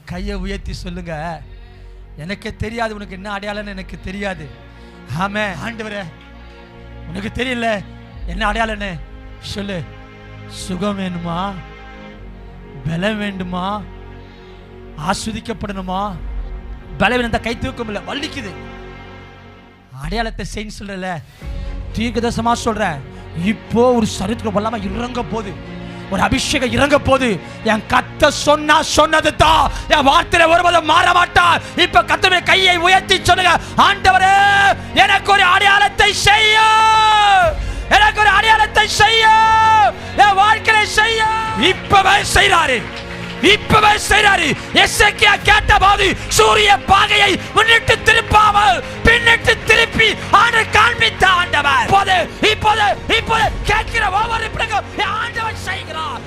கையை உயர்த்தி சொல்லுங்க, எனக்கு தெரியாது உனக்கு என்ன அடையாளம்னு எனக்கு தெரியாது. ஆமே ஆண்டவரே, உனக்கு தெரியல என்ன அடையாளம்னு சொல்லு. சுகம் வேணுமா, பலம் வேண்டுமா, ஆஸ்வதிக்கப்படணுமா? பலவீனத்தை கை தூக்க முடியல, வலிக்குது, அடையாளத்தை செய்ய சொல்லல. தீர்க்கதரிசனமா சொல்றேன், இப்போ ஒரு சரித்திரம் வல்லமை இறங்க போகுது, ஒரு அபிஷேகம் இறங்க போகுது. என் கத்த சொன்னா சொன்னது தான், என் வார்த்தையில ஒருபோதும் மாற மாட்டார். இப்ப கர்த்தருடைய கையை உயர்த்தி சொல்லுங்க, ஆண்டவரே எனக்கு ஒரு அடையாளத்தை செய்ய, எனக்கு ஒரு அடையாளத்தை செய்ய, என் வாழ்க்கையில செய்ய. இப்பவே செய்றாரு, இப்பவே செய்றாரு. எசேக்கியா கேட்டபோது சூரிய பாகையை முன்னிட்டு திருப்பாமல் பின்னிட்டு திருப்பி ஆண்டவர் காண்பித்த ஆண்டவர் இப்போது கேட்கிற ஒவ்வொரு பிள்ளைக்கும் ஆண்டவர் செய்கிறார்.